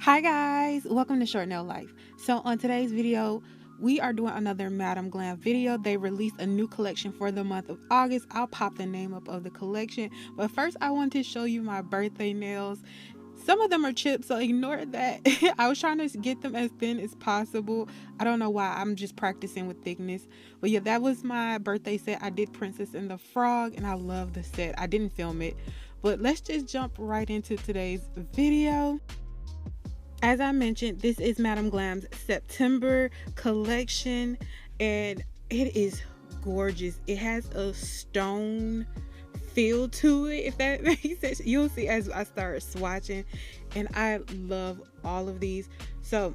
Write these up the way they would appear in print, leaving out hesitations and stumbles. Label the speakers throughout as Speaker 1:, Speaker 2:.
Speaker 1: Hi guys, welcome to Short Nail Life. So on today's video, we are doing another Madam Glam video. They released a new collection for the month of August. I'll pop the name up of the collection. But first I want to show you my birthday nails. Some of them are chipped, so ignore that. I was trying to get them as thin as possible. I don't know why, I'm just practicing with thickness. But yeah, that was my birthday set. I did Princess and the Frog and I love the set. I didn't film it. But let's just jump right into today's video. As I mentioned, this is Madam Glam's September collection and it is gorgeous. It has a stone feel to it, if that makes sense. You'll see as I start swatching, and I love all of these. So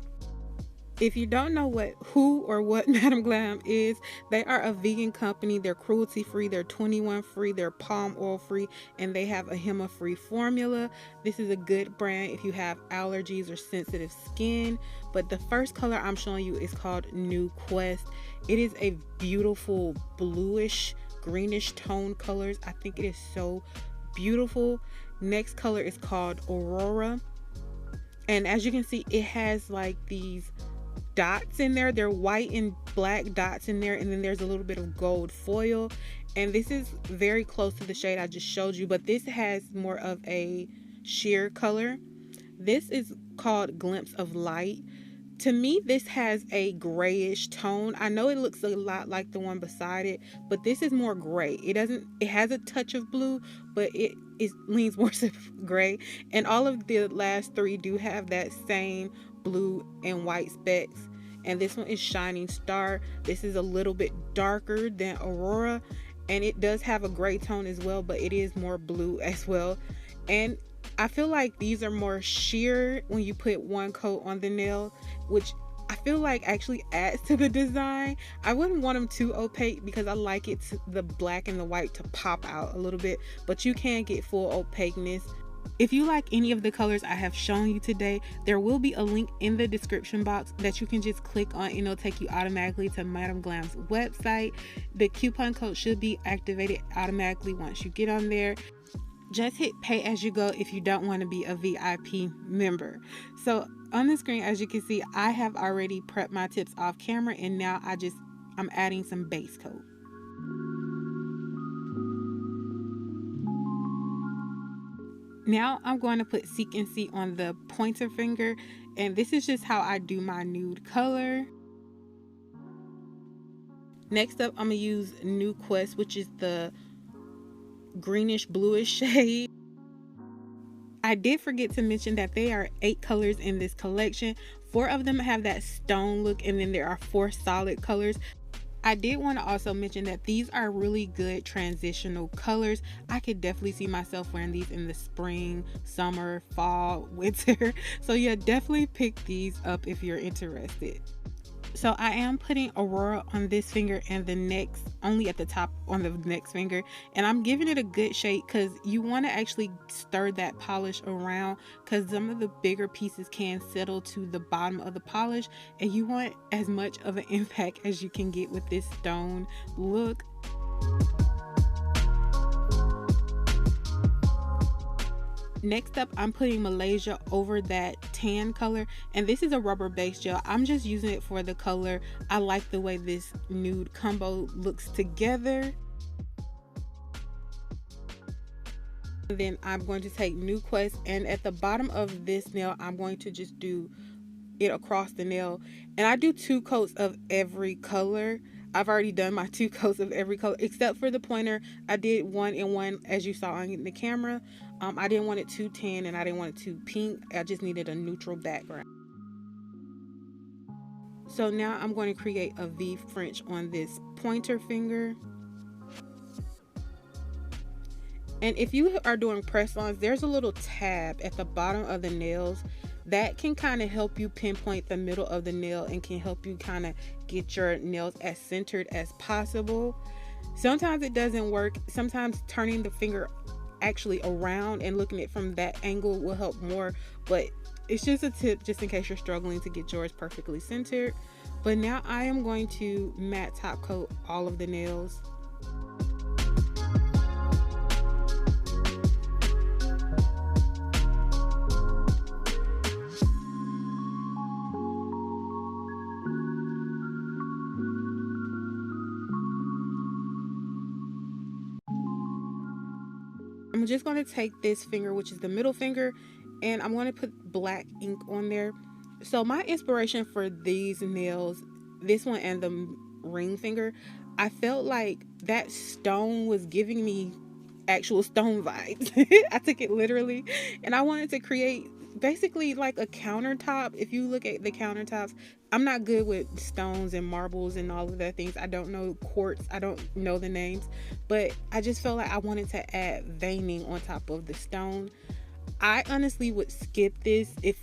Speaker 1: if you don't know who or what Madam Glam is, they are a vegan company. They're cruelty free, they're 21 free, they're palm oil free, and they have a HEMA free formula. This is a good brand if you have allergies or sensitive skin. But the first color I'm showing you is called New Quest. It is a beautiful bluish greenish tone colors. I think it is so beautiful. Next color is called Aurora, and as you can see, it has like these dots in there. They're white and black dots in there, and then there's a little bit of gold foil, and this is very close to the shade I just showed you, but this has more of a sheer color. This is called Glimpse of Light. To me, this has a grayish tone. I know it looks a lot like the one beside it, but this is more gray. It has a touch of blue, but it leans more to gray. And all of the last three do have that same blue and white specks. And this one is Shining Star. This is a little bit darker than Aurora, and it does have a gray tone as well, but it is more blue as well. And I feel like these are more sheer when you put one coat on the nail, which I feel like actually adds to the design. I wouldn't want them too opaque because I like the black and the white to pop out a little bit, but you can get full opaqueness. If you like any of the colors I have shown you today, there will be a link in the description box that you can just click on and it'll take you automatically to Madam Glam's website. The coupon code should be activated automatically once you get on there. Just hit pay as you go if you don't want to be a VIP member. So on the screen, as you can see, I have already prepped my tips off camera, and now I'm adding some base coat. Now I'm going to put Seek and See on the pointer finger, and this is just how I do my nude color. Next up, I'm going to use New Quest, which is the greenish bluish shade. I did forget to mention that there are 8 colors in this collection. 4 of them have that stone look, and then there are 4 solid colors. I did want to also mention that these are really good transitional colors. I could definitely see myself wearing these in the spring, summer, fall, winter. So yeah, definitely pick these up if you're interested. So I am putting Aurora on this finger and the next, only at the top on the next finger, and I'm giving it a good shake because you want to actually stir that polish around, because some of the bigger pieces can settle to the bottom of the polish, and you want as much of an impact as you can get with this stone look. Next up, I'm putting Malaysia over that tan color, and this is a rubber base gel. I'm just using it for the color. I like the way this nude combo looks together. And then I'm going to take New Quest, and at the bottom of this nail, I'm going to just do it across the nail, and I do 2 coats of every color. I've already done my 2 coats of every color except for the pointer. I did 1 and 1 as you saw on the camera. I didn't want it too tan and I didn't want it too pink. I just needed a neutral background. So now I'm going to create a V French on this pointer finger. And if you are doing press-ons, there's a little tab at the bottom of the nails that can kind of help you pinpoint the middle of the nail and can help you kind of get your nails as centered as possible. Sometimes it doesn't work. Sometimes turning the finger actually around and looking at it from that angle will help more, but it's just a tip just in case you're struggling to get yours perfectly centered. But now I am going to matte top coat all of the nails. I'm just going to take this finger, which is the middle finger, and I'm going to put black ink on there. So my inspiration for these nails, this one and the ring finger, I felt like that stone was giving me actual stone vibes. I took it literally, and I wanted to create basically like a countertop. If you look at the countertops, I'm not good with stones and marbles and all of that things. I don't know quartz, I don't know the names, but I just felt like I wanted to add veining on top of the stone. I honestly would skip this. If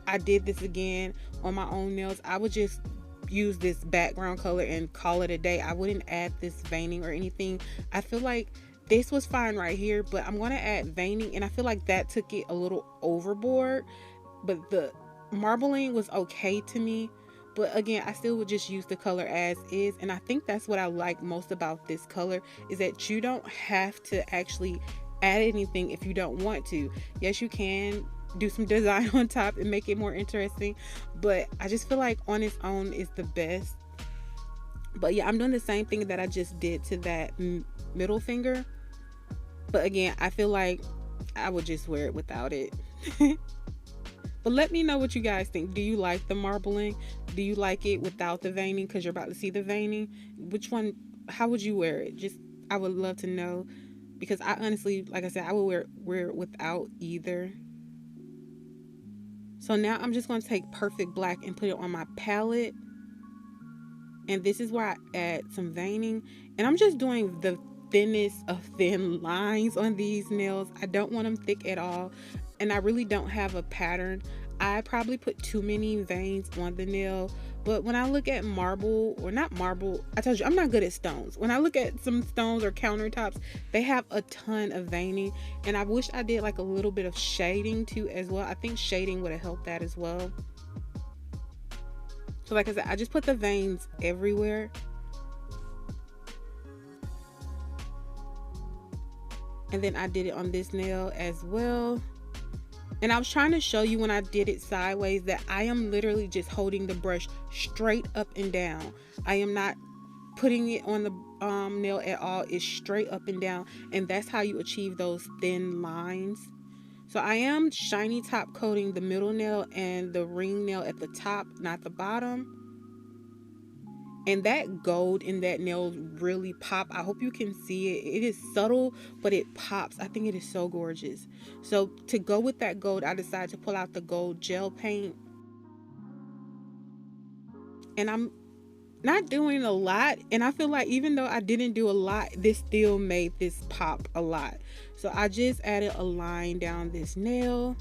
Speaker 1: I did this again on my own nails, I would just use this background color and call it a day. I wouldn't add this veining or anything. I feel like this was fine right here, but I'm going to add veining, and I feel like that took it a little overboard, but the marbling was okay to me. But again, I still would just use the color as is, and I think that's what I like most about this color, is that you don't have to actually add anything if you don't want to. Yes, you can do some design on top and make it more interesting, but I just feel like on its own is the best. But yeah, I'm doing the same thing that I just did to that middle finger, but again, I feel like I would just wear it without it. But let me know what you guys think. Do you like the marbling? Do you like it without the veining? Because you're about to see the veining. Which one, how would you wear it? Just, I would love to know, because I honestly, like I said, I would wear it without either. So now I'm just going to take Perfect Black and put it on my palette. And this is where I add some veining. And I'm just doing the thinnest of thin lines on these nails. I don't want them thick at all. And I really don't have a pattern. I probably put too many veins on the nail. But when I look at marble, or not marble, I told you I'm not good at stones. When I look at some stones or countertops, they have a ton of veining. And I wish I did like a little bit of shading too as well. I think shading would have helped that as well. So like I said, I just put the veins everywhere. And then I did it on this nail as well. And I was trying to show you when I did it sideways that I am literally just holding the brush straight up and down. I am not putting it on the nail at all. It's straight up and down. And that's how you achieve those thin lines. So I am shiny top coating the middle nail and the ring nail at the top, not the bottom. And that gold in that nail really pop. I hope you can see it. It is subtle, but it pops. I think it is so gorgeous. So to go with that gold, I decided to pull out the gold gel paint. And I'm not doing a lot. And I feel like even though I didn't do a lot, this still made this pop a lot. So I just added a line down this nail.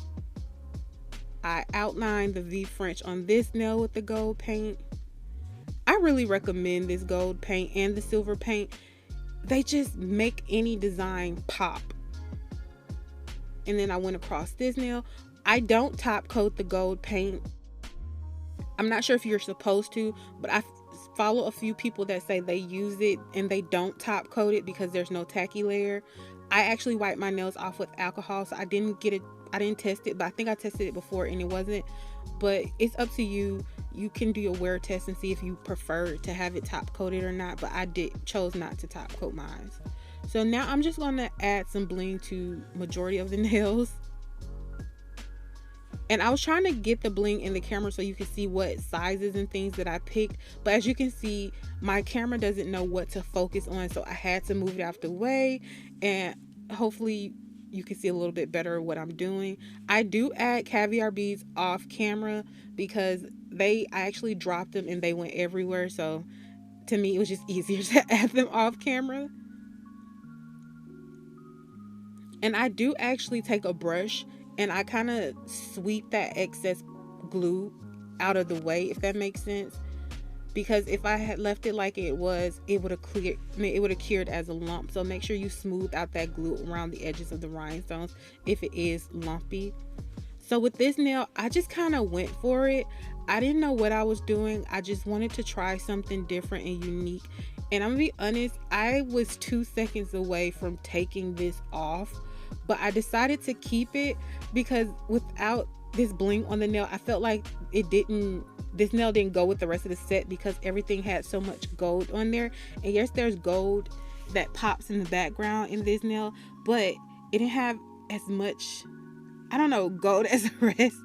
Speaker 1: I outlined the V French on this nail with the gold paint. I really recommend this gold paint and the silver paint. They just make any design pop. And then I went across this nail. I don't top coat the gold paint. I'm not sure if you're supposed to, but I follow a few people that say they use it and they don't top coat it because there's no tacky layer. I actually wipe my nails off with alcohol, so I didn't test it, but I think I tested it before and it wasn't. But it's up to you. You can do a wear test and see if you prefer to have it top coated or not, but I chose not to top coat mine. So now I'm just going to add some bling to majority of the nails. And I was trying to get the bling in the camera so you can see what sizes and things that I picked, but as you can see, my camera doesn't know what to focus on, so I had to move it out the way, and hopefully you can see a little bit better what I'm doing. I do add caviar beads off camera because I actually dropped them and they went everywhere. So to me, it was just easier to add them off camera. And I do actually take a brush and I kind of sweep that excess glue out of the way, if that makes sense. Because if I had left it like it was, it would have cured as a lump. So make sure you smooth out that glue around the edges of the rhinestones if it is lumpy. So with this nail, I just kind of went for it. I didn't know what I was doing. I just wanted to try something different and unique. And I'm gonna be honest, I was 2 seconds away from taking this off, but I decided to keep it because without this bling on the nail, I felt like this nail didn't go with the rest of the set because everything had so much gold on there. And yes, there's gold that pops in the background in this nail, but it didn't have as much, I don't know, gold as the rest.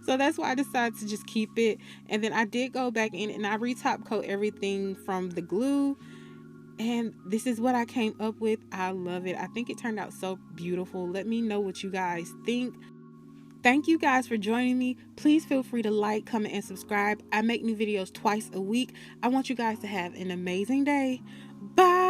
Speaker 1: So that's why I decided to just keep it. And then I did go back in and I re-top coat everything from the glue. And this is what I came up with. I love it. I think it turned out so beautiful. Let me know what you guys think. Thank you guys for joining me. Please feel free to like, comment, and subscribe. I make new videos twice a week. I want you guys to have an amazing day. Bye.